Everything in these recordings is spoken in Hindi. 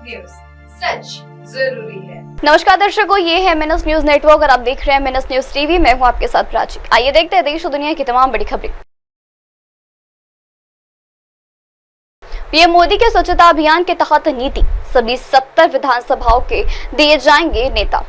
न्यूज, सच जरूरी है। नमस्कार दर्शकों, ये है MNS न्यूज नेटवर्क और आप देख रहे हैं MNS न्यूज टीवी। मैं हूं आपके साथ प्राची। आइए देखते हैं देश और दुनिया की तमाम बड़ी खबरें। पीएम मोदी के स्वच्छता अभियान के तहत नीति, सभी 70 विधानसभाओं के दिए जाएंगे नेता।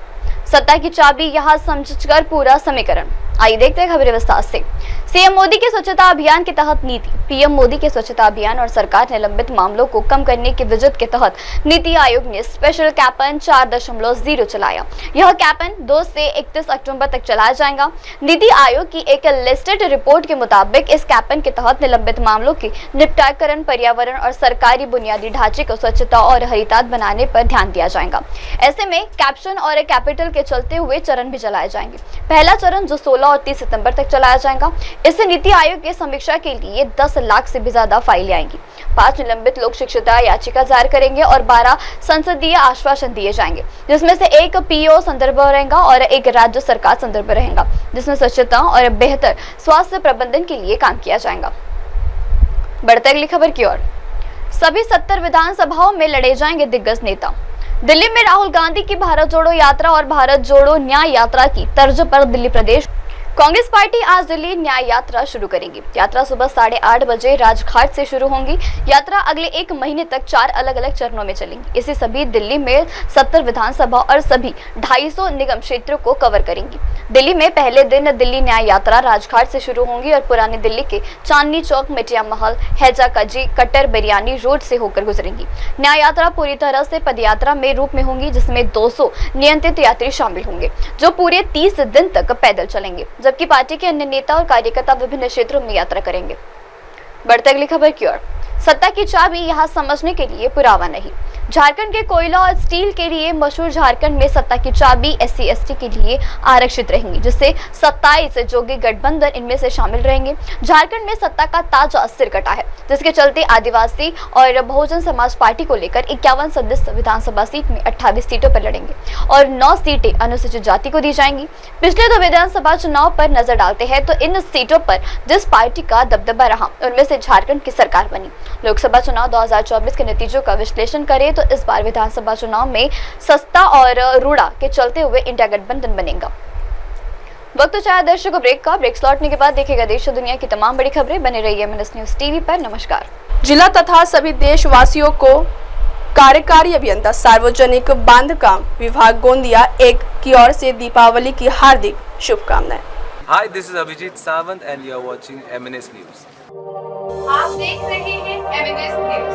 सत्ता की चाबी यहाँ समझकर पूरा समीकरण। आइए देखते हैं खबरें विस्तार से। सीएम मोदी के स्वच्छता अभियान के तहत नीति। पीएम मोदी के स्वच्छता अभियान और सरकार ने लंबित मामलों को कम करने के विजन के तहत नीति आयोग ने स्पेशल कैंपेन 4.0 चलाया। यह कैंपेन 2 से 31 अक्टूबर तक चलाया जाएगा। नीति आयोग की एक लिस्टेड रिपोर्ट के मुताबिक इस कैंपेन के तहत निलंबित मामलों के निपटाकरण, पर्यावरण और सरकारी बुनियादी ढांचे को स्वच्छता और हरितार्थ बनाने पर ध्यान दिया जाएगा। ऐसे में कैप्शन और कैपिटल के चलते हुए चरण भी चलाए जाएंगे। पहला चरण जो 16 और 30 सितंबर तक चलाया जाएगा। इससे नीति आयोग की समीक्षा के लिए 10 लाख से भी ज्यादा फाइलें आएंगी। 5 निलंबित लोग शिक्षिता याचिका दायर करेंगे और 12 संसदीय आश्वासन दिए जाएंगे, जिसमें से एक पीओ संदर्भ रहेगा और एक राज्य सरकार संदर्भ रहेगा, जिसमें स्वच्छता और बेहतर स्वास्थ्य प्रबंधन के लिए काम किया जाएगा। बढ़ते अगली खबर की ओर। सभी 70 विधानसभाओं में लड़े जाएंगे दिग्गज नेता। दिल्ली में राहुल गांधी की भारत जोड़ो यात्रा और भारत जोड़ो न्याय यात्रा की तर्ज पर दिल्ली प्रदेश कांग्रेस पार्टी आज दिल्ली न्याय यात्रा शुरू करेगी। यात्रा सुबह 8:30 बजे राजघाट से शुरू होगी। यात्रा अगले 1 महीने तक 4 अलग अलग चरणों में चलेंगी। इसे सभी दिल्ली में 70 विधानसभा और सभी 250 निगम क्षेत्रों को कवर करेंगी। दिल्ली में पहले दिन दिल्ली न्याय यात्रा राजघाट से शुरू होगी और पुरानी दिल्ली के चांदनी चौक, मिटिया महल, हैजा कजी, कट्टर बिरयानी रोड से होकर गुजरेंगी। न्याय यात्रा पूरी तरह से पदयात्रा में रूप में होंगी, जिसमें 200 नियंत्रित यात्री शामिल होंगे जो पूरे 30 दिन तक पैदल चलेंगे, जबकि पार्टी के अन्य नेता और कार्यकर्ता विभिन्न क्षेत्रों में यात्रा करेंगे। बढ़ते अगली खबर की ओर। सत्ता की चाबी यहाँ समझने के लिए पुरावा नहीं। झारखंड के कोयला और स्टील के लिए मशहूर झारखंड में सत्ता की चाबी SC/ST के लिए आरक्षित रहेंगी, जिससे 27 जोगी गठबंधन इनमें से शामिल रहेंगे। झारखंड में सत्ता का ताजा सिर कटा है, जिसके चलते आदिवासी और बहुजन समाज पार्टी को लेकर 51 सदस्य विधानसभा सीट में 28 सीटों पर लड़ेंगे और 9 सीटें अनुसूचित जाति को दी जाएंगी। पिछले 2 विधानसभा चुनाव पर नजर डालते हैं तो इन सीटों पर जिस पार्टी का दबदबा रहा, उनमें से झारखंड की सरकार बनी। लोकसभा चुनाव 2024 के नतीजों का विश्लेषण करें तो इस बार विधानसभा चुनाव में सस्ता और रूड़ा के चलते हुए इंडिया गठबंधन बनेगा। वक्त तो चाहे दर्शकों ब्रेक का। ब्रेक लौटने के बाद देखेगा देश और दुनिया की तमाम बड़ी खबरें। बने रहिए MNS न्यूज टीवी पर। नमस्कार। जिला तथा सभी देशवासियों को कार्यकारी अभियंता सार्वजनिक बांधकाम विभाग गोंदिया 1 की ओर से दीपावली की हार्दिक शुभकामनाएं। Hi, this is Abhijit Sawant and you are watching MNS News. आप देख रहे हैं MNS न्यूज,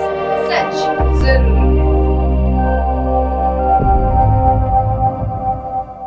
सच जरूरी है।